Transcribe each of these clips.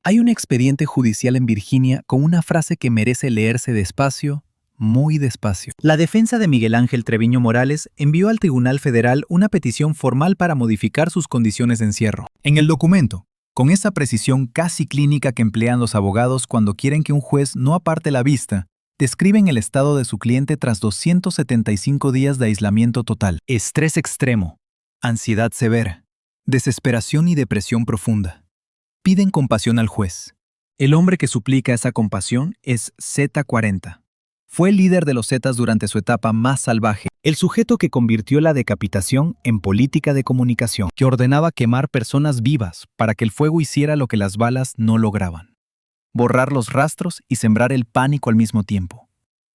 Hay un expediente judicial en Virginia con una frase que merece leerse despacio, muy despacio. La defensa de Miguel Ángel Treviño Morales envió al Tribunal Federal una petición formal para modificar sus condiciones de encierro. En el documento, con esa precisión casi clínica que emplean los abogados cuando quieren que un juez no aparte la vista, describen el estado de su cliente tras 275 días de aislamiento total, estrés extremo, ansiedad severa, desesperación y depresión profunda. Piden compasión al juez. El hombre que suplica esa compasión es Z40. Fue el líder de los Zetas durante su etapa más salvaje, el sujeto que convirtió la decapitación en política de comunicación, que ordenaba quemar personas vivas para que el fuego hiciera lo que las balas no lograban. Borrar los rastros y sembrar el pánico al mismo tiempo.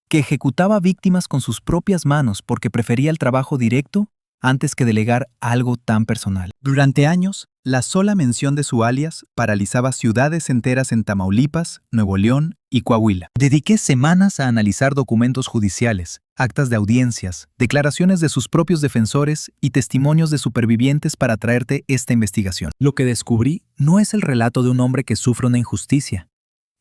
Que ejecutaba víctimas con sus propias manos porque prefería el trabajo directo antes que delegar algo tan personal. Durante años, la sola mención de su alias paralizaba ciudades enteras en Tamaulipas, Nuevo León y Coahuila. Dediqué semanas a analizar documentos judiciales, actas de audiencias, declaraciones de sus propios defensores y testimonios de supervivientes para traerte esta investigación. Lo que descubrí no es el relato de un hombre que sufre una injusticia.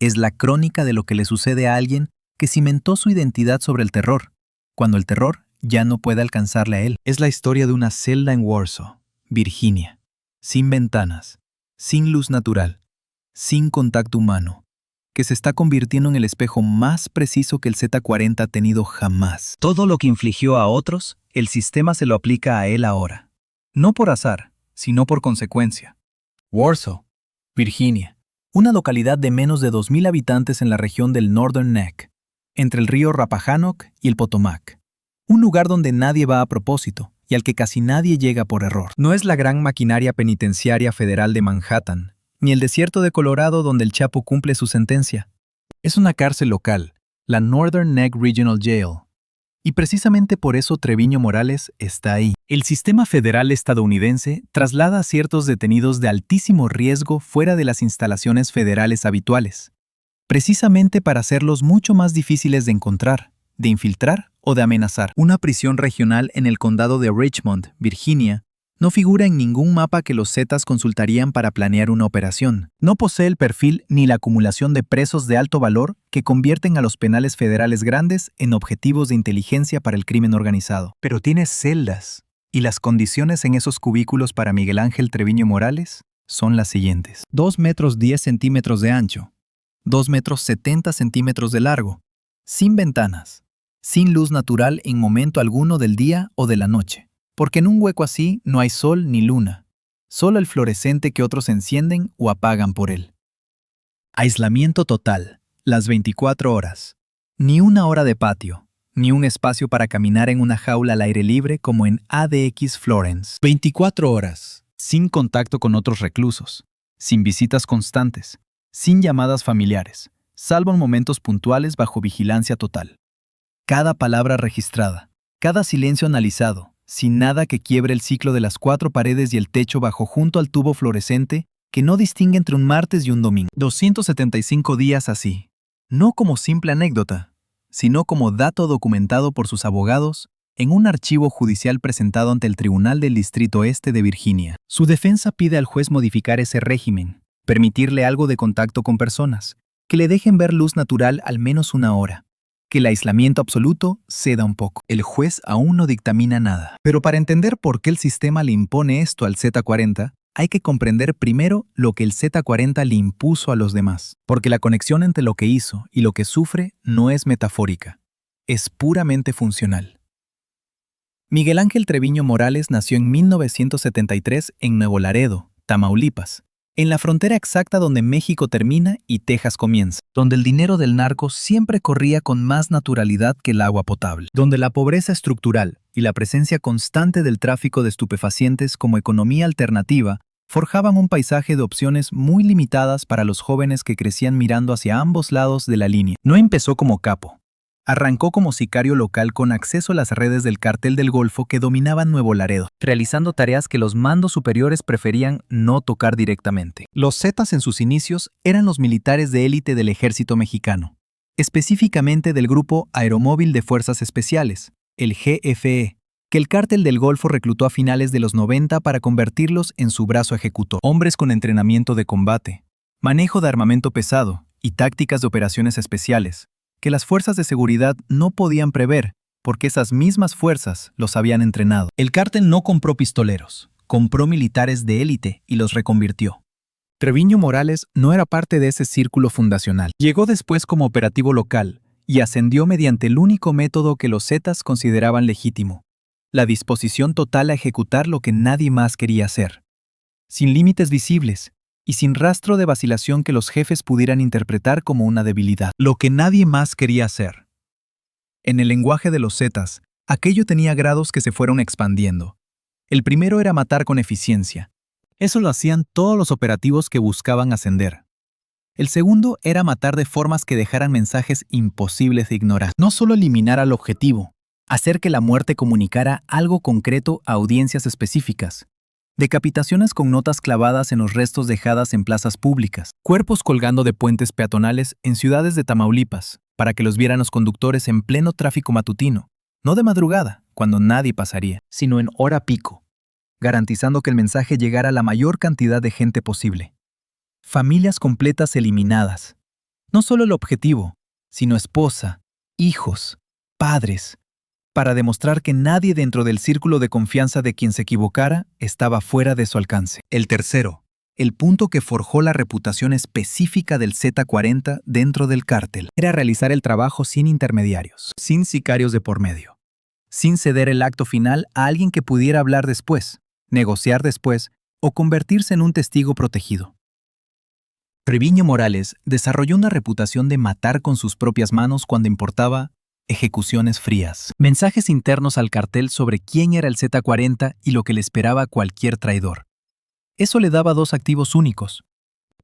Es la crónica de lo que le sucede a alguien que cimentó su identidad sobre el terror, cuando el terror ya no puede alcanzarle a él. Es la historia de una celda en Warsaw, Virginia, sin ventanas, sin luz natural, sin contacto humano, que se está convirtiendo en el espejo más preciso que el Z40 ha tenido jamás. Todo lo que infligió a otros, el sistema se lo aplica a él ahora. No por azar, sino por consecuencia. Warsaw, Virginia, una localidad de menos de 2,000 habitantes en la región del Northern Neck, entre el río Rappahannock y el Potomac. Un lugar donde nadie va a propósito y al que casi nadie llega por error. No es la gran maquinaria penitenciaria federal de Manhattan, ni el desierto de Colorado donde el Chapo cumple su sentencia. Es una cárcel local, la Northern Neck Regional Jail. Y precisamente por eso Treviño Morales está ahí. El sistema federal estadounidense traslada a ciertos detenidos de altísimo riesgo fuera de las instalaciones federales habituales, precisamente para hacerlos mucho más difíciles de encontrar, de infiltrar o de amenazar. Una prisión regional en el condado de Richmond, Virginia, no figura en ningún mapa que los Zetas consultarían para planear una operación. No posee el perfil ni la acumulación de presos de alto valor que convierten a los penales federales grandes en objetivos de inteligencia para el crimen organizado. Pero tiene celdas, y las condiciones en esos cubículos para Miguel Ángel Treviño Morales son las siguientes. 2 metros 10 centímetros de ancho, 2 metros 70 centímetros de largo, sin ventanas, sin luz natural en momento alguno del día o de la noche, porque en un hueco así no hay sol ni luna, solo el fluorescente que otros encienden o apagan por él. Aislamiento total, las 24 horas. Ni una hora de patio, ni un espacio para caminar en una jaula al aire libre como en ADX Florence. 24 horas, sin contacto con otros reclusos, sin visitas constantes, sin llamadas familiares, salvo en momentos puntuales bajo vigilancia total. Cada palabra registrada, cada silencio analizado, sin nada que quiebre el ciclo de las 4 paredes y el techo bajo junto al tubo fluorescente que no distingue entre un martes y un domingo. 275 días así, no como simple anécdota, sino como dato documentado por sus abogados en un archivo judicial presentado ante el Tribunal del Distrito Este de Virginia. Su defensa pide al juez modificar ese régimen, permitirle algo de contacto con personas, que le dejen ver luz natural al menos una hora, que el aislamiento absoluto ceda un poco. El juez aún no dictamina nada. Pero para entender por qué el sistema le impone esto al Z40, hay que comprender primero lo que el Z40 le impuso a los demás. Porque la conexión entre lo que hizo y lo que sufre no es metafórica, es puramente funcional. Miguel Ángel Treviño Morales nació en 1973 en Nuevo Laredo, Tamaulipas, en la frontera exacta donde México termina y Texas comienza, donde el dinero del narco siempre corría con más naturalidad que el agua potable, donde la pobreza estructural y la presencia constante del tráfico de estupefacientes como economía alternativa forjaban un paisaje de opciones muy limitadas para los jóvenes que crecían mirando hacia ambos lados de la línea. No empezó como capo. Arrancó como sicario local con acceso a las redes del Cártel del Golfo que dominaban Nuevo Laredo, realizando tareas que los mandos superiores preferían no tocar directamente. Los Zetas en sus inicios eran los militares de élite del ejército mexicano, específicamente del Grupo Aeromóvil de Fuerzas Especiales, el GFE, que el Cártel del Golfo reclutó a finales de los 90 para convertirlos en su brazo ejecutor. Hombres con entrenamiento de combate, manejo de armamento pesado y tácticas de operaciones especiales que las fuerzas de seguridad no podían prever porque esas mismas fuerzas los habían entrenado. El cártel no compró pistoleros, compró militares de élite y los reconvirtió. Treviño Morales no era parte de ese círculo fundacional. Llegó después como operativo local y ascendió mediante el único método que los Zetas consideraban legítimo: la disposición total a ejecutar lo que nadie más quería hacer, sin límites visibles y sin rastro de vacilación que los jefes pudieran interpretar como una debilidad. Lo que nadie más quería hacer. En el lenguaje de los Zetas, aquello tenía grados que se fueron expandiendo. El primero era matar con eficiencia. Eso lo hacían todos los operativos que buscaban ascender. El segundo era matar de formas que dejaran mensajes imposibles de ignorar. No solo eliminar al objetivo, hacer que la muerte comunicara algo concreto a audiencias específicas. Decapitaciones con notas clavadas en los restos dejadas en plazas públicas, cuerpos colgando de puentes peatonales en ciudades de Tamaulipas, para que los vieran los conductores en pleno tráfico matutino, no de madrugada, cuando nadie pasaría, sino en hora pico, garantizando que el mensaje llegara a la mayor cantidad de gente posible. Familias completas eliminadas. No solo el objetivo, sino esposa, hijos, padres, para demostrar que nadie dentro del círculo de confianza de quien se equivocara estaba fuera de su alcance. El tercero, el punto que forjó la reputación específica del Z40 dentro del cártel, era realizar el trabajo sin intermediarios, sin sicarios de por medio, sin ceder el acto final a alguien que pudiera hablar después, negociar después o convertirse en un testigo protegido. Treviño Morales desarrolló una reputación de matar con sus propias manos cuando importaba ejecuciones frías, mensajes internos al cartel sobre quién era el Z40 y lo que le esperaba a cualquier traidor. Eso le daba dos activos únicos: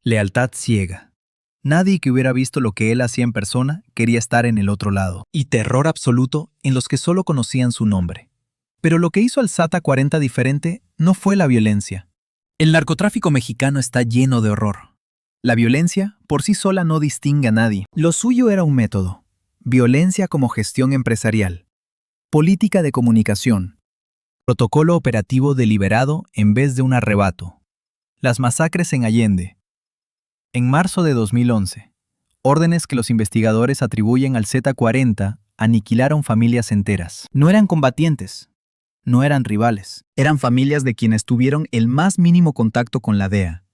lealtad ciega. Nadie que hubiera visto lo que él hacía en persona quería estar en el otro lado, y terror absoluto en los que solo conocían su nombre. Pero lo que hizo al Z40 diferente no fue la violencia. El narcotráfico mexicano está lleno de horror. La violencia por sí sola no distingue a nadie. Lo suyo era un método: violencia como gestión empresarial, política de comunicación, protocolo operativo deliberado en vez de un arrebato. Las masacres en Allende. En marzo de 2011, órdenes que los investigadores atribuyen al Z40 aniquilaron familias enteras. No eran combatientes, no eran rivales, eran familias de quienes tuvieron el más mínimo contacto con la DEA.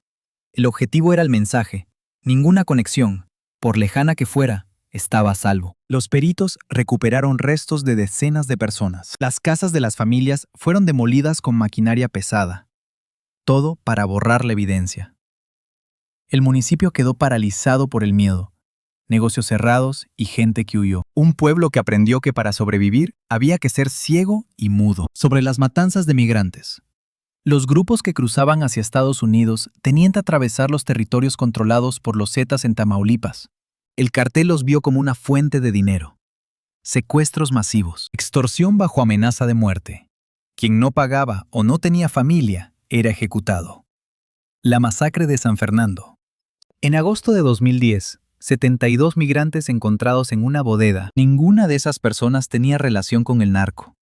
El objetivo era el mensaje: ninguna conexión, por lejana que fuera, estaba a salvo. Los peritos recuperaron restos de decenas de personas. Las casas de las familias fueron demolidas con maquinaria pesada. Todo para borrar la evidencia. El municipio quedó paralizado por el miedo. Negocios cerrados y gente que huyó. Un pueblo que aprendió que para sobrevivir había que ser ciego y mudo. Sobre las matanzas de migrantes. Los grupos que cruzaban hacia Estados Unidos tenían que atravesar los territorios controlados por los Zetas en Tamaulipas. El cartel los vio como una fuente de dinero. Secuestros masivos. Extorsión bajo amenaza de muerte. Quien no pagaba o no tenía familia era ejecutado. La masacre de San Fernando. En agosto de 2010, 72 migrantes encontrados en una bodega. Ninguna de esas personas tenía relación con el narco.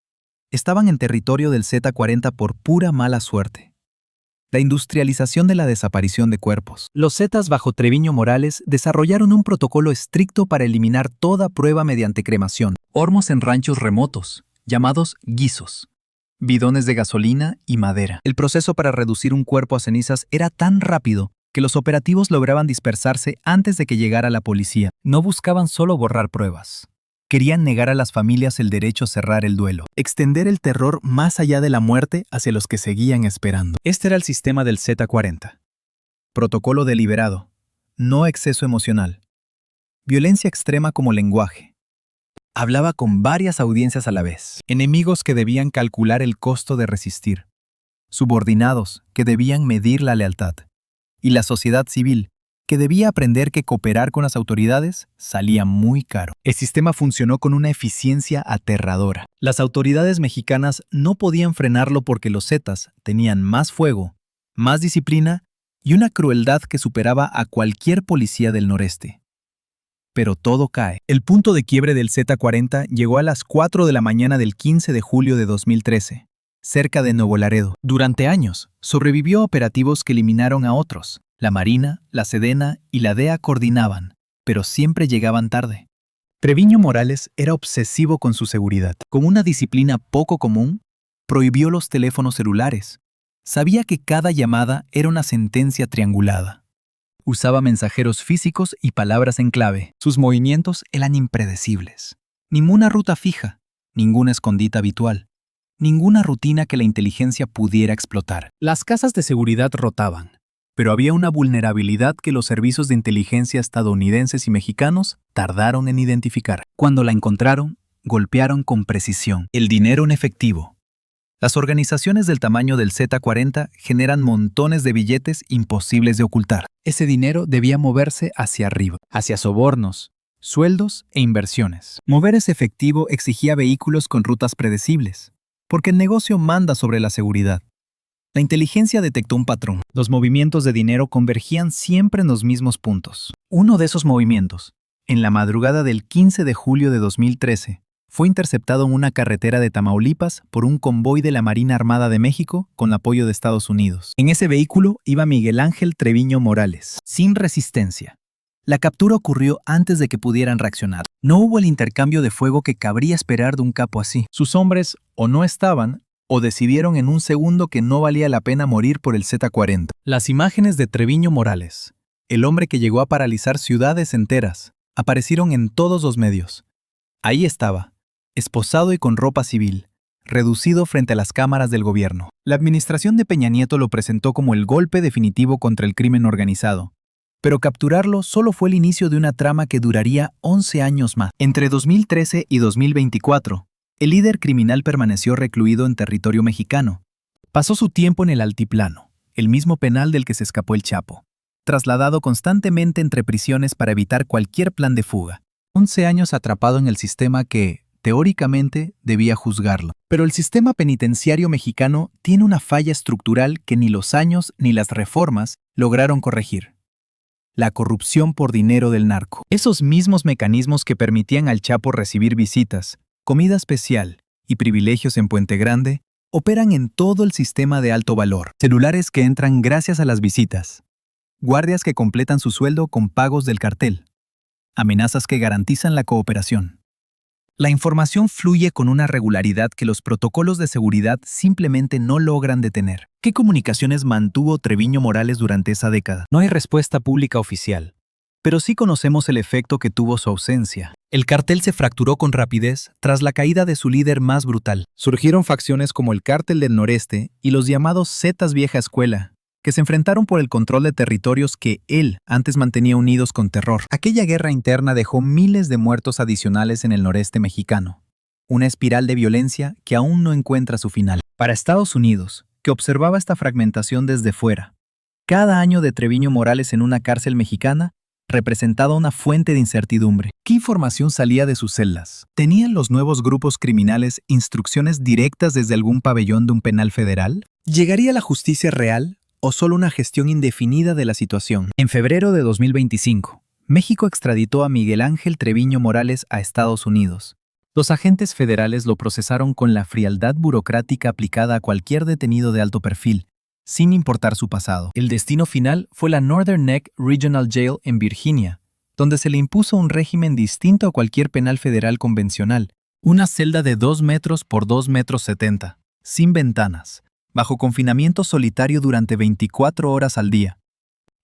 Estaban en territorio del Z40 por pura mala suerte. La industrialización de la desaparición de cuerpos. Los Zetas bajo Treviño Morales desarrollaron un protocolo estricto para eliminar toda prueba mediante cremación. Hornos en ranchos remotos, llamados guisos. Bidones de gasolina y madera. El proceso para reducir un cuerpo a cenizas era tan rápido que los operativos lograban dispersarse antes de que llegara la policía. No buscaban solo borrar pruebas. Querían negar a las familias el derecho a cerrar el duelo, extender el terror más allá de la muerte hacia los que seguían esperando. Este era el sistema del Z40. Protocolo deliberado, no exceso emocional. Violencia extrema como lenguaje. Hablaba con varias audiencias a la vez. Enemigos que debían calcular el costo de resistir. Subordinados que debían medir la lealtad. Y la sociedad civil, que debía aprender que cooperar con las autoridades salía muy caro. El sistema funcionó con una eficiencia aterradora. Las autoridades mexicanas no podían frenarlo porque los Zetas tenían más fuego, más disciplina y una crueldad que superaba a cualquier policía del noreste. Pero todo cae. El punto de quiebre del Z40 llegó a las 4 de la mañana del 15 de julio de 2013, cerca de Nuevo Laredo. Durante años, sobrevivió a operativos que eliminaron a otros, La Marina, la Sedena y la DEA coordinaban, pero siempre llegaban tarde. Treviño Morales era obsesivo con su seguridad. Con una disciplina poco común, prohibió los teléfonos celulares. Sabía que cada llamada era una sentencia triangulada. Usaba mensajeros físicos y palabras en clave. Sus movimientos eran impredecibles. Ninguna ruta fija, ninguna escondite habitual, ninguna rutina que la inteligencia pudiera explotar. Las casas de seguridad rotaban, pero había una vulnerabilidad que los servicios de inteligencia estadounidenses y mexicanos tardaron en identificar. Cuando la encontraron, golpearon con precisión. El dinero en efectivo. Las organizaciones del tamaño del Z40 generan montones de billetes imposibles de ocultar. Ese dinero debía moverse hacia arriba, hacia sobornos, sueldos e inversiones. Mover ese efectivo exigía vehículos con rutas predecibles, porque el negocio manda sobre la seguridad. La inteligencia detectó un patrón. Los movimientos de dinero convergían siempre en los mismos puntos. Uno de esos movimientos, en la madrugada del 15 de julio de 2013, fue interceptado en una carretera de Tamaulipas por un convoy de la Marina Armada de México con apoyo de Estados Unidos. En ese vehículo iba Miguel Ángel Treviño Morales, sin resistencia. La captura ocurrió antes de que pudieran reaccionar. No hubo el intercambio de fuego que cabría esperar de un capo así. Sus hombres o no estaban, o decidieron en un segundo que no valía la pena morir por el Z40. Las imágenes de Treviño Morales, el hombre que llegó a paralizar ciudades enteras, aparecieron en todos los medios. Ahí estaba, esposado y con ropa civil, reducido frente a las cámaras del gobierno. La administración de Peña Nieto lo presentó como el golpe definitivo contra el crimen organizado, pero capturarlo solo fue el inicio de una trama que duraría 11 años más. Entre 2013 y 2024, el líder criminal permaneció recluido en territorio mexicano. Pasó su tiempo en el Altiplano, el mismo penal del que se escapó el Chapo, trasladado constantemente entre prisiones para evitar cualquier plan de fuga. 11 años atrapado en el sistema que, teóricamente, debía juzgarlo. Pero el sistema penitenciario mexicano tiene una falla estructural que ni los años ni las reformas lograron corregir. La corrupción por dinero del narco. Esos mismos mecanismos que permitían al Chapo recibir visitas, comida especial y privilegios en Puente Grande operan en todo el sistema de alto valor. Celulares que entran gracias a las visitas. Guardias que completan su sueldo con pagos del cartel. Amenazas que garantizan la cooperación. La información fluye con una regularidad que los protocolos de seguridad simplemente no logran detener. ¿Qué comunicaciones mantuvo Treviño Morales durante esa década? No hay respuesta pública oficial, pero sí conocemos el efecto que tuvo su ausencia. El cartel se fracturó con rapidez tras la caída de su líder más brutal. Surgieron facciones como el Cártel del Noreste y los llamados Zetas Vieja Escuela, que se enfrentaron por el control de territorios que él antes mantenía unidos con terror. Aquella guerra interna dejó miles de muertos adicionales en el noreste mexicano. Una espiral de violencia que aún no encuentra su final. Para Estados Unidos, que observaba esta fragmentación desde fuera, cada año de Treviño Morales en una cárcel mexicana representaba una fuente de incertidumbre. ¿Qué información salía de sus celdas? ¿Tenían los nuevos grupos criminales instrucciones directas desde algún pabellón de un penal federal? ¿Llegaría la justicia real o solo una gestión indefinida de la situación? En febrero de 2025, México extraditó a Miguel Ángel Treviño Morales a Estados Unidos. Los agentes federales lo procesaron con la frialdad burocrática aplicada a cualquier detenido de alto perfil, sin importar su pasado. El destino final fue la Northern Neck Regional Jail en Virginia, donde se le impuso un régimen distinto a cualquier penal federal convencional. Una celda de 2 metros por 2,70 metros, sin ventanas, bajo confinamiento solitario durante 24 horas al día.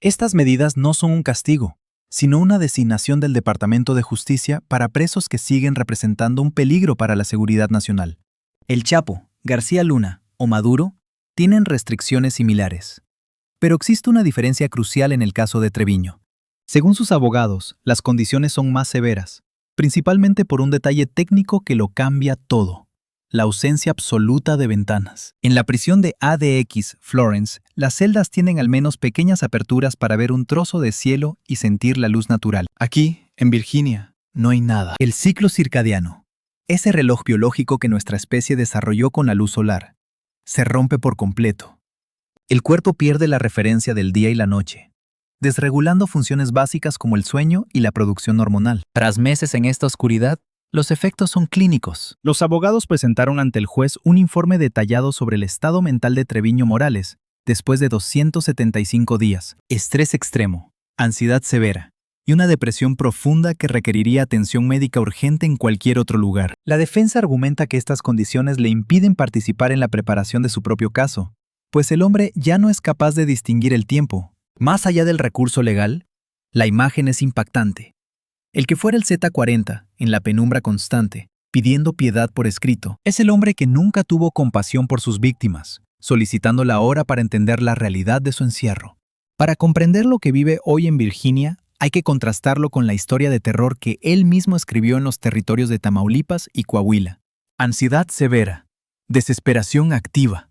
Estas medidas no son un castigo, sino una designación del Departamento de Justicia para presos que siguen representando un peligro para la seguridad nacional. El Chapo, García Luna o Maduro tienen restricciones similares. Pero existe una diferencia crucial en el caso de Treviño. Según sus abogados, las condiciones son más severas, principalmente por un detalle técnico que lo cambia todo: la ausencia absoluta de ventanas. En la prisión de ADX Florence, las celdas tienen al menos pequeñas aperturas para ver un trozo de cielo y sentir la luz natural. Aquí, en Virginia, no hay nada. El ciclo circadiano, ese reloj biológico que nuestra especie desarrolló con la luz solar, se rompe por completo. El cuerpo pierde la referencia del día y la noche, desregulando funciones básicas como el sueño y la producción hormonal. Tras meses en esta oscuridad, los efectos son clínicos. Los abogados presentaron ante el juez un informe detallado sobre el estado mental de Treviño Morales después de 275 días, estrés extremo, ansiedad severa y una depresión profunda que requeriría atención médica urgente en cualquier otro lugar. La defensa argumenta que estas condiciones le impiden participar en la preparación de su propio caso, pues el hombre ya no es capaz de distinguir el tiempo. Más allá del recurso legal, la imagen es impactante. El que fuera el Z40, en la penumbra constante, pidiendo piedad por escrito, es el hombre que nunca tuvo compasión por sus víctimas, solicitando la hora para entender la realidad de su encierro. Para comprender lo que vive hoy en Virginia, hay que contrastarlo con la historia de terror que él mismo escribió en los territorios de Tamaulipas y Coahuila. Ansiedad severa, desesperación activa.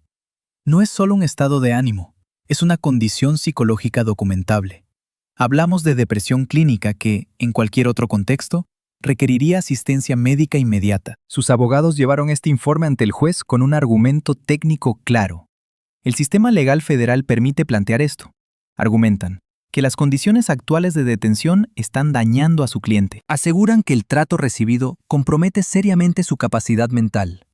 No es solo un estado de ánimo, es una condición psicológica documentable. Hablamos de depresión clínica que, en cualquier otro contexto, requeriría asistencia médica inmediata. Sus abogados llevaron este informe ante el juez con un argumento técnico claro. El sistema legal federal permite plantear esto. Argumentan que las condiciones actuales de detención están dañando a su cliente. Aseguran que el trato recibido compromete seriamente su capacidad mental.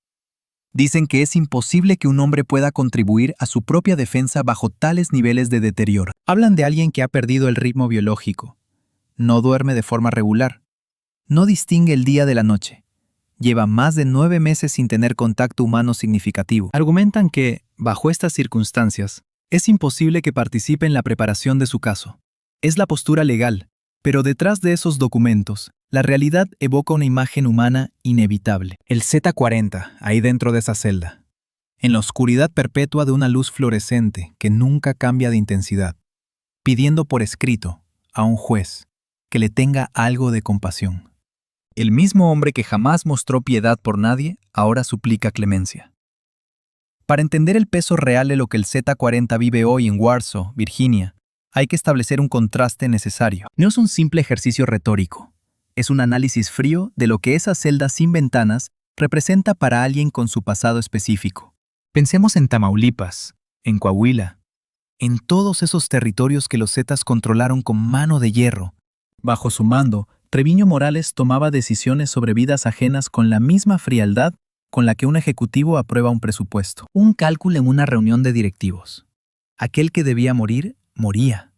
Dicen que es imposible que un hombre pueda contribuir a su propia defensa bajo tales niveles de deterioro. Hablan de alguien que ha perdido el ritmo biológico. No duerme de forma regular. No distingue el día de la noche. Lleva más de 9 meses sin tener contacto humano significativo. Argumentan que, bajo estas circunstancias, es imposible que participe en la preparación de su caso. Es la postura legal, pero detrás de esos documentos, la realidad evoca una imagen humana inevitable. El Z40, ahí dentro de esa celda. En la oscuridad perpetua de una luz fluorescente que nunca cambia de intensidad. Pidiendo por escrito a un juez que le tenga algo de compasión. El mismo hombre que jamás mostró piedad por nadie, ahora suplica clemencia. Para entender el peso real de lo que el Z40 vive hoy en Warsaw, Virginia, hay que establecer un contraste necesario. No es un simple ejercicio retórico. Es un análisis frío de lo que esa celda sin ventanas representa para alguien con su pasado específico. Pensemos en Tamaulipas, en Coahuila, en todos esos territorios que los Zetas controlaron con mano de hierro. Bajo su mando, Treviño Morales tomaba decisiones sobre vidas ajenas con la misma frialdad con la que un ejecutivo aprueba un presupuesto. Un cálculo en una reunión de directivos. Aquel que debía morir, moría.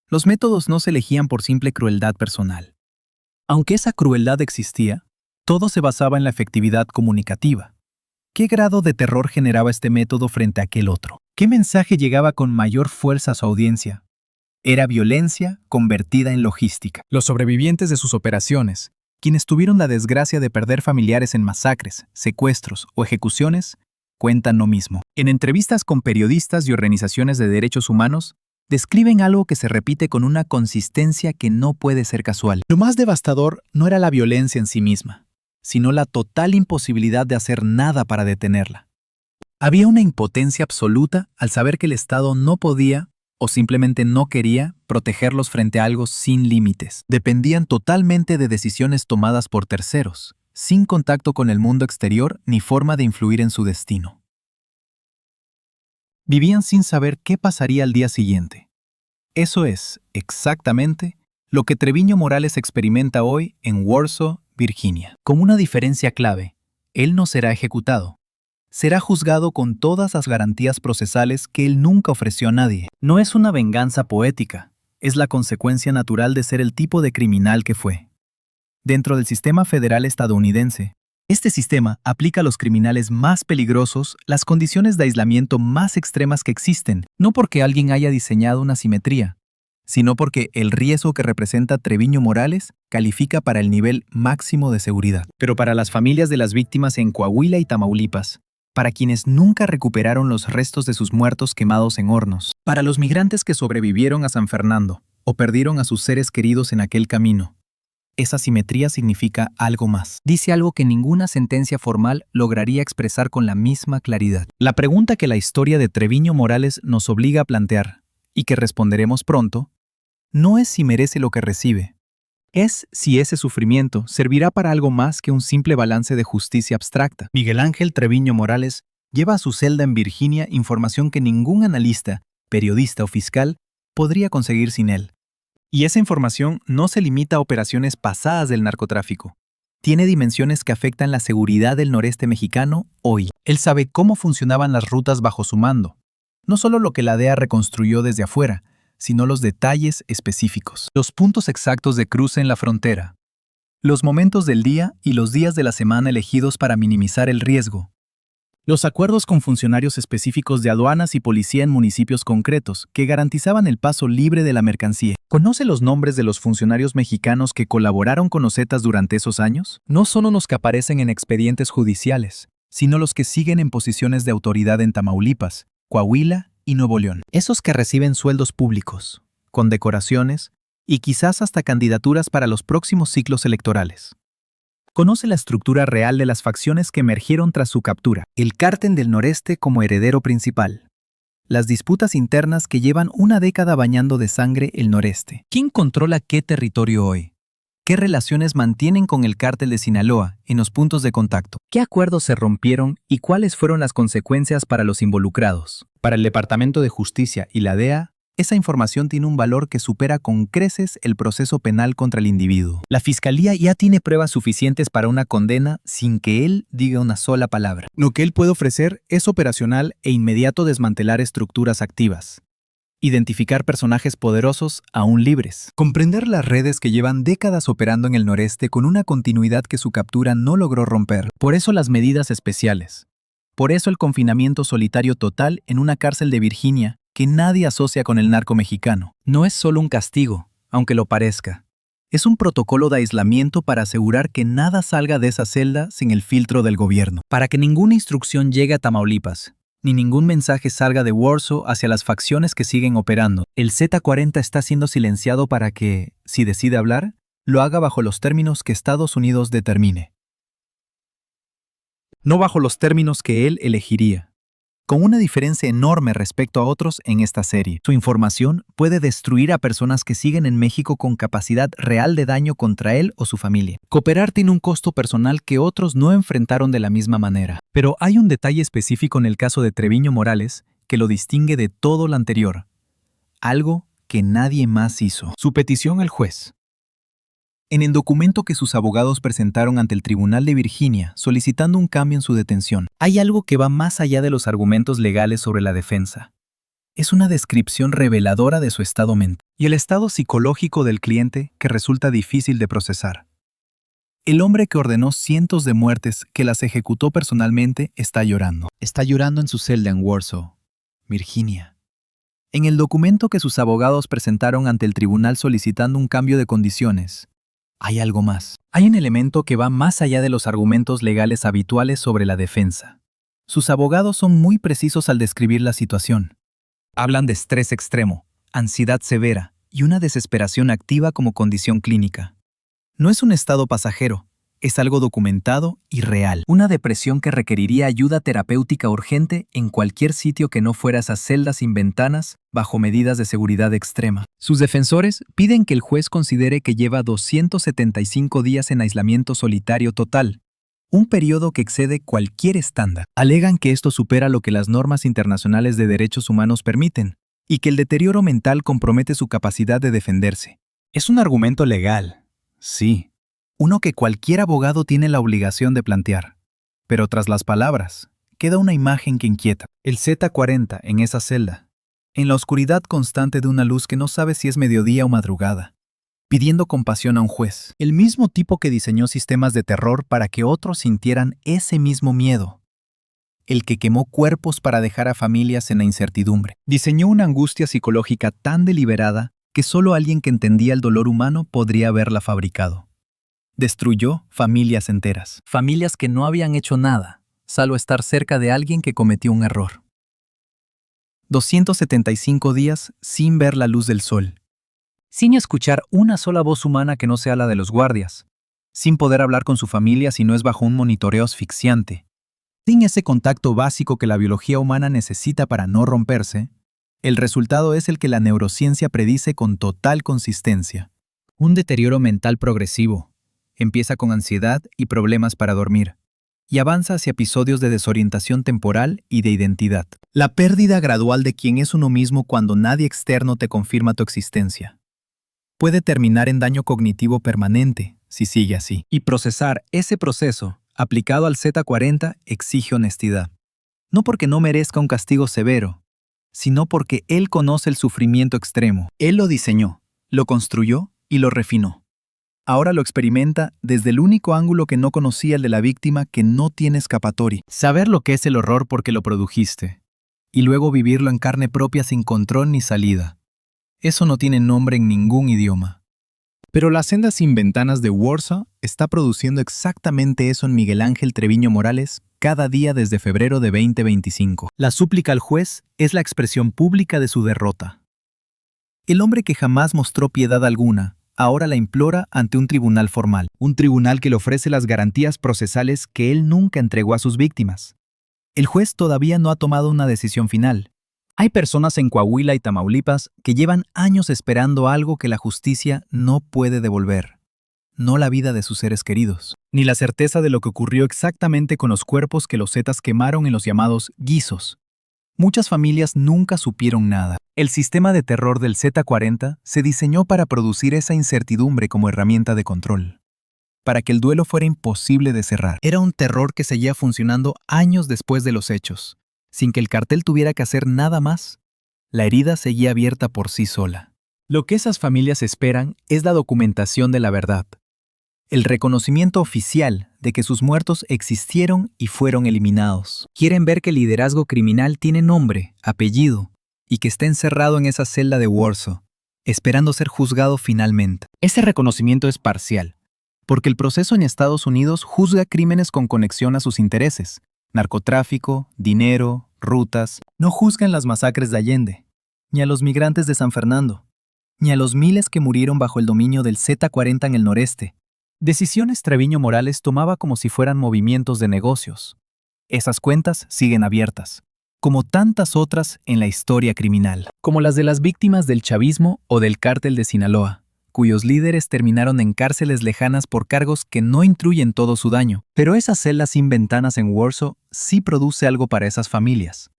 Los métodos no se elegían por simple crueldad personal. Aunque esa crueldad existía, todo se basaba en la efectividad comunicativa. ¿Qué grado de terror generaba este método frente a aquel otro? ¿Qué mensaje llegaba con mayor fuerza a su audiencia? Era violencia convertida en logística. Los sobrevivientes de sus operaciones, quienes tuvieron la desgracia de perder familiares en masacres, secuestros o ejecuciones, cuentan lo mismo. En entrevistas con periodistas y organizaciones de derechos humanos, describen algo que se repite con una consistencia que no puede ser casual. Lo más devastador no era la violencia en sí misma, sino la total imposibilidad de hacer nada para detenerla. Había una impotencia absoluta al saber que el Estado no podía o simplemente no quería protegerlos frente a algo sin límites. Dependían totalmente de decisiones tomadas por terceros, sin contacto con el mundo exterior ni forma de influir en su destino. Vivían sin saber qué pasaría al día siguiente. Eso es, exactamente, lo que Treviño Morales experimenta hoy en Warsaw, Virginia. Con una diferencia clave, él no será ejecutado. Será juzgado con todas las garantías procesales que él nunca ofreció a nadie. No es una venganza poética, es la consecuencia natural de ser el tipo de criminal que fue. Dentro del sistema federal estadounidense, este sistema aplica a los criminales más peligrosos las condiciones de aislamiento más extremas que existen, no porque alguien haya diseñado una simetría, sino porque el riesgo que representa Treviño Morales califica para el nivel máximo de seguridad. Pero para las familias de las víctimas en Coahuila y Tamaulipas, para quienes nunca recuperaron los restos de sus muertos quemados en hornos, para los migrantes que sobrevivieron a San Fernando o perdieron a sus seres queridos en aquel camino, esa simetría significa algo más. Dice algo que ninguna sentencia formal lograría expresar con la misma claridad. La pregunta que la historia de Treviño Morales nos obliga a plantear, y que responderemos pronto, no es si merece lo que recibe, es si ese sufrimiento servirá para algo más que un simple balance de justicia abstracta. Miguel Ángel Treviño Morales lleva a su celda en Virginia información que ningún analista, periodista o fiscal podría conseguir sin él. Y esa información no se limita a operaciones pasadas del narcotráfico. Tiene dimensiones que afectan la seguridad del noreste mexicano hoy. Él sabe cómo funcionaban las rutas bajo su mando, No solo lo que la DEA reconstruyó desde afuera, sino los detalles específicos. Los puntos exactos de cruce en la frontera. Los momentos del día y los días de la semana elegidos para minimizar el riesgo. Los acuerdos con funcionarios específicos de aduanas y policía en municipios concretos que garantizaban el paso libre de la mercancía. ¿Conoce los nombres de los funcionarios mexicanos que colaboraron con los Zetas durante esos años? No solo los que aparecen en expedientes judiciales, sino los que siguen en posiciones de autoridad en Tamaulipas, Coahuila y Nuevo León. Esos que reciben sueldos públicos, condecoraciones y quizás hasta candidaturas para los próximos ciclos electorales. Conoce la estructura real de las facciones que emergieron tras su captura. El Cártel del Noreste como heredero principal. Las disputas internas que llevan una década bañando de sangre el noreste. ¿Quién controla qué territorio hoy? ¿Qué relaciones mantienen con el Cártel de Sinaloa en los puntos de contacto? ¿Qué acuerdos se rompieron y cuáles fueron las consecuencias para los involucrados? Para el Departamento de Justicia y la DEA, esa información tiene un valor que supera con creces el proceso penal contra el individuo. La Fiscalía ya tiene pruebas suficientes para una condena sin que él diga una sola palabra. Lo que él puede ofrecer es operacional e inmediato desmantelar estructuras activas. Identificar personajes poderosos aún libres. Comprender las redes que llevan décadas operando en el noreste con una continuidad que su captura no logró romper. Por eso las medidas especiales. Por eso el confinamiento solitario total en una cárcel de Virginia que nadie asocia con el narco mexicano. No es solo un castigo, aunque lo parezca. Es un protocolo de aislamiento para asegurar que nada salga de esa celda sin el filtro del gobierno. Para que ninguna instrucción llegue a Tamaulipas, ni ningún mensaje salga de Warsaw hacia las facciones que siguen operando. El Z-40 está siendo silenciado para que, si decide hablar, lo haga bajo los términos que Estados Unidos determine. No bajo los términos que él elegiría. Con una diferencia enorme respecto a otros en esta serie. Su información puede destruir a personas que siguen en México con capacidad real de daño contra él o su familia. Cooperar tiene un costo personal que otros no enfrentaron de la misma manera. Pero hay un detalle específico en el caso de Treviño Morales que lo distingue de todo lo anterior. Algo que nadie más hizo. Su petición al juez. En el documento que sus abogados presentaron ante el Tribunal de Virginia solicitando un cambio en su detención, hay algo que va más allá de los argumentos legales sobre la defensa. Es una descripción reveladora de su estado mental y el estado psicológico del cliente que resulta difícil de procesar. El hombre que ordenó cientos de muertes que las ejecutó personalmente está llorando. Está llorando en su celda en Warsaw, Virginia. En el documento que sus abogados presentaron ante el tribunal solicitando un cambio de condiciones, hay algo más. Hay un elemento que va más allá de los argumentos legales habituales sobre la defensa. Sus abogados son muy precisos al describir la situación. Hablan de estrés extremo, ansiedad severa y una desesperación activa como condición clínica. No es un estado pasajero, es algo documentado y real. Una depresión que requeriría ayuda terapéutica urgente en cualquier sitio que no fuera esas celdas sin ventanas, bajo medidas de seguridad extrema. Sus defensores piden que el juez considere que lleva 275 días en aislamiento solitario total, un periodo que excede cualquier estándar. Alegan que esto supera lo que las normas internacionales de derechos humanos permiten, y que el deterioro mental compromete su capacidad de defenderse. Es un argumento legal, sí. Uno que cualquier abogado tiene la obligación de plantear. Pero tras las palabras, queda una imagen que inquieta. El Z-40 en esa celda, en la oscuridad constante de una luz que no sabe si es mediodía o madrugada, pidiendo compasión a un juez. El mismo tipo que diseñó sistemas de terror para que otros sintieran ese mismo miedo. El que quemó cuerpos para dejar a familias en la incertidumbre. Diseñó una angustia psicológica tan deliberada que solo alguien que entendía el dolor humano podría haberla fabricado. Destruyó familias enteras, familias que no habían hecho nada, salvo estar cerca de alguien que cometió un error. 275 días sin ver la luz del sol, sin escuchar una sola voz humana que no sea la de los guardias, sin poder hablar con su familia si no es bajo un monitoreo asfixiante, sin ese contacto básico que la biología humana necesita para no romperse. El resultado es el que la neurociencia predice con total consistencia. Un deterioro mental progresivo. Empieza con ansiedad y problemas para dormir, y avanza hacia episodios de desorientación temporal y de identidad. La pérdida gradual de quién es uno mismo cuando nadie externo te confirma tu existencia. Puede terminar en daño cognitivo permanente si sigue así. Y procesar ese proceso, aplicado al Z-40, exige honestidad. No porque no merezca un castigo severo, sino porque Él conoce el sufrimiento extremo. Él lo diseñó, lo construyó y lo refinó. Ahora lo experimenta desde el único ángulo que no conocía, el de la víctima que no tiene escapatoria. Saber lo que es el horror porque lo produjiste, y luego vivirlo en carne propia sin control ni salida. Eso no tiene nombre en ningún idioma. Pero la Celda sin ventanas de Warsaw está produciendo exactamente eso en Miguel Ángel Treviño Morales cada día desde febrero de 2025. La súplica al juez es la expresión pública de su derrota. El hombre que jamás mostró piedad alguna, ahora la implora ante un tribunal formal, un tribunal que le ofrece las garantías procesales que él nunca entregó a sus víctimas. El juez todavía no ha tomado una decisión final. Hay personas en Coahuila y Tamaulipas que llevan años esperando algo que la justicia no puede devolver. No la vida de sus seres queridos, ni la certeza de lo que ocurrió exactamente con los cuerpos que los Zetas quemaron en los llamados guisos. Muchas familias nunca supieron nada. El sistema de terror del Z40 se diseñó para producir esa incertidumbre como herramienta de control, para que el duelo fuera imposible de cerrar. Era un terror que seguía funcionando años después de los hechos, sin que el cartel tuviera que hacer nada más. La herida seguía abierta por sí sola. Lo que esas familias esperan es la documentación de la verdad, el reconocimiento oficial de que sus muertos existieron y fueron eliminados. Quieren ver que el liderazgo criminal tiene nombre, apellido, y que está encerrado en esa celda de Warsaw, esperando ser juzgado finalmente. Ese reconocimiento es parcial, porque el proceso en Estados Unidos juzga crímenes con conexión a sus intereses: narcotráfico, dinero, rutas. No juzgan las masacres de Allende, ni a los migrantes de San Fernando, ni a los miles que murieron bajo el dominio del Z40 en el noreste. Decisiones Treviño Morales tomaba como si fueran movimientos de negocios. Esas cuentas siguen abiertas, como tantas otras en la historia criminal, como las de las víctimas del chavismo o del cártel de Sinaloa, cuyos líderes terminaron en cárceles lejanas por cargos que no intruyen todo su daño. Pero esa celda sin ventanas en Warsaw sí produce algo para esas familias.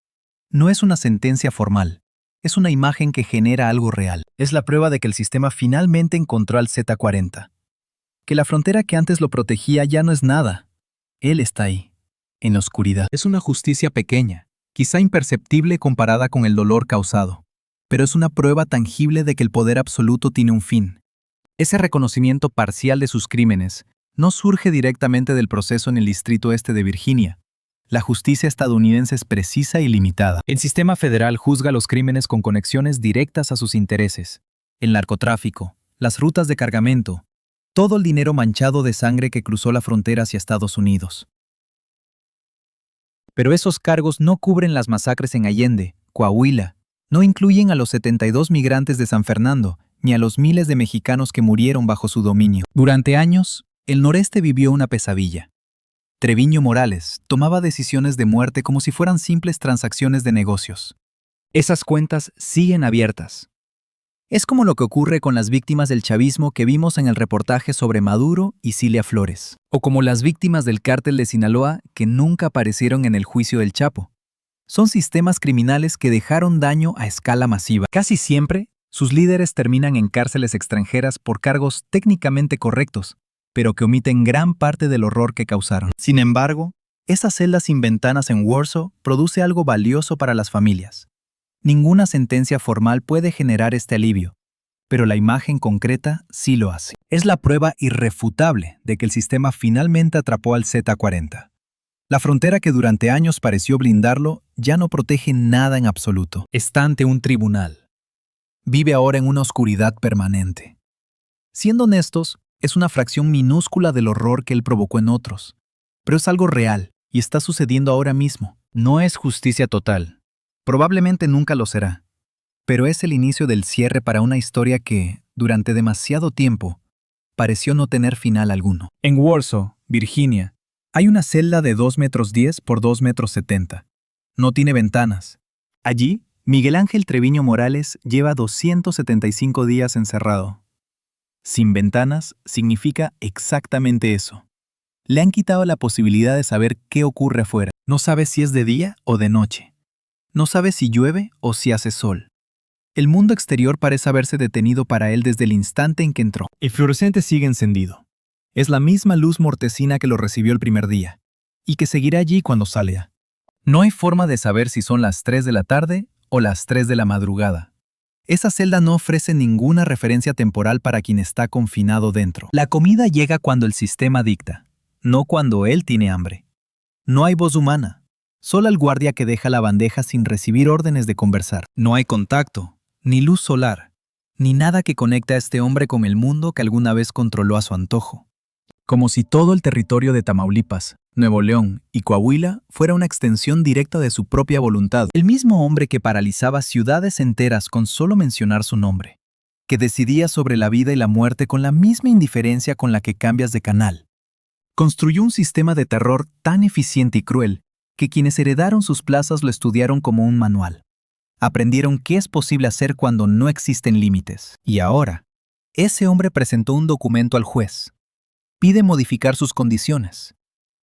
No es una sentencia formal, es una imagen que genera algo real. Es la prueba de que el sistema finalmente encontró al Z40. Que la frontera que antes lo protegía ya no es nada. Él está ahí, en la oscuridad. Es una justicia pequeña, quizá imperceptible comparada con el dolor causado, pero es una prueba tangible de que el poder absoluto tiene un fin. Ese reconocimiento parcial de sus crímenes no surge directamente del proceso en el Distrito Este de Virginia. La justicia estadounidense es precisa y limitada. El sistema federal juzga los crímenes con conexiones directas a sus intereses: el narcotráfico, las rutas de cargamento, todo el dinero manchado de sangre que cruzó la frontera hacia Estados Unidos. Pero esos cargos no cubren las masacres en Allende, Coahuila, no incluyen a los 72 migrantes de San Fernando, ni a los miles de mexicanos que murieron bajo su dominio. Durante años, el noreste vivió una pesadilla. Treviño Morales tomaba decisiones de muerte como si fueran simples transacciones de negocios. Esas cuentas siguen abiertas. Es como lo que ocurre con las víctimas del chavismo que vimos en el reportaje sobre Maduro y Cilia Flores, o como las víctimas del cártel de Sinaloa que nunca aparecieron en el juicio del Chapo. Son sistemas criminales que dejaron daño a escala masiva. Casi siempre, sus líderes terminan en cárceles extranjeras por cargos técnicamente correctos, pero que omiten gran parte del horror que causaron. Sin embargo, esa celda sin ventanas en Warsaw produce algo valioso para las familias. Ninguna sentencia formal puede generar este alivio, pero la imagen concreta sí lo hace. Es la prueba irrefutable de que el sistema finalmente atrapó al Z40. La frontera que durante años pareció blindarlo ya no protege nada en absoluto. Está ante un tribunal. Vive ahora en una oscuridad permanente. Siendo honestos, es una fracción minúscula del horror que él provocó en otros, pero es algo real y está sucediendo ahora mismo. No es justicia total. Probablemente nunca lo será, pero es el inicio del cierre para una historia que, durante demasiado tiempo, pareció no tener final alguno. En Warsaw, Virginia, hay una celda de 2,10 metros por 2,70 metros. No tiene ventanas. Allí, Miguel Ángel Treviño Morales lleva 275 días encerrado. Sin ventanas significa exactamente eso. Le han quitado la posibilidad de saber qué ocurre afuera. No sabe si es de día o de noche. No sabe si llueve o si hace sol. El mundo exterior parece haberse detenido para él desde el instante en que entró. El fluorescente sigue encendido. Es la misma luz mortecina que lo recibió el primer día, y que seguirá allí cuando salga. No hay forma de saber si son las 3 de la tarde o las 3 de la madrugada. Esa celda no ofrece ninguna referencia temporal para quien está confinado dentro. La comida llega cuando el sistema dicta, no cuando él tiene hambre. No hay voz humana, solo el guardia que deja la bandeja sin recibir órdenes de conversar. No hay contacto, ni luz solar, ni nada que conecte a este hombre con el mundo que alguna vez controló a su antojo. Como si todo el territorio de Tamaulipas, Nuevo León y Coahuila fuera una extensión directa de su propia voluntad. El mismo hombre que paralizaba ciudades enteras con solo mencionar su nombre, que decidía sobre la vida y la muerte con la misma indiferencia con la que cambias de canal. Construyó un sistema de terror tan eficiente y cruel que quienes heredaron sus plazas lo estudiaron como un manual. Aprendieron qué es posible hacer cuando no existen límites. Y ahora, ese hombre presentó un documento al juez. Pide modificar sus condiciones.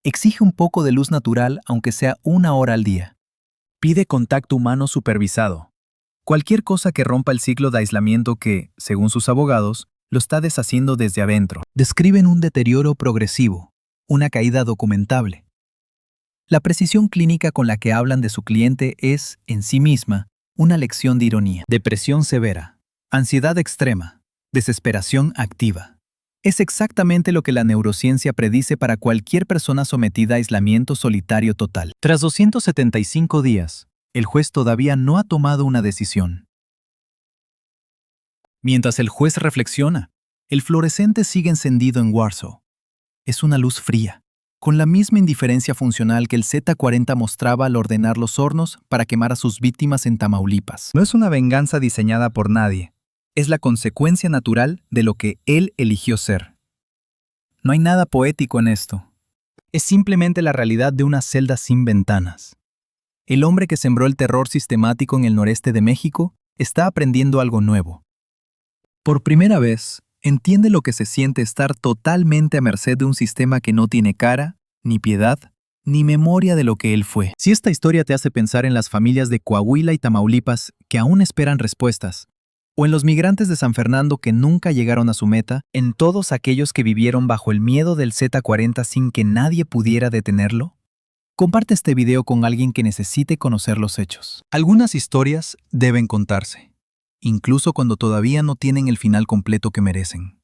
Exige un poco de luz natural, aunque sea 1 hora al día. Pide contacto humano supervisado. Cualquier cosa que rompa el ciclo de aislamiento que, según sus abogados, lo está deshaciendo desde adentro. Describen un deterioro progresivo, una caída documentable. La precisión clínica con la que hablan de su cliente es, en sí misma, una lección de ironía. Depresión severa, ansiedad extrema, desesperación activa. Es exactamente lo que la neurociencia predice para cualquier persona sometida a aislamiento solitario total. Tras 275 días, el juez todavía no ha tomado una decisión. Mientras el juez reflexiona, el fluorescente sigue encendido en Warsaw. Es una luz fría, con la misma indiferencia funcional que el Z-40 mostraba al ordenar los hornos para quemar a sus víctimas en Tamaulipas. No es una venganza diseñada por nadie. Es la consecuencia natural de lo que él eligió ser. No hay nada poético en esto. Es simplemente la realidad de una celda sin ventanas. El hombre que sembró el terror sistemático en el noreste de México está aprendiendo algo nuevo. Por primera vez, entiende lo que se siente estar totalmente a merced de un sistema que no tiene cara, ni piedad, ni memoria de lo que él fue. Si esta historia te hace pensar en las familias de Coahuila y Tamaulipas que aún esperan respuestas, o en los migrantes de San Fernando que nunca llegaron a su meta, en todos aquellos que vivieron bajo el miedo del Z-40 sin que nadie pudiera detenerlo, comparte este video con alguien que necesite conocer los hechos. Algunas historias deben contarse, incluso cuando todavía no tienen el final completo que merecen.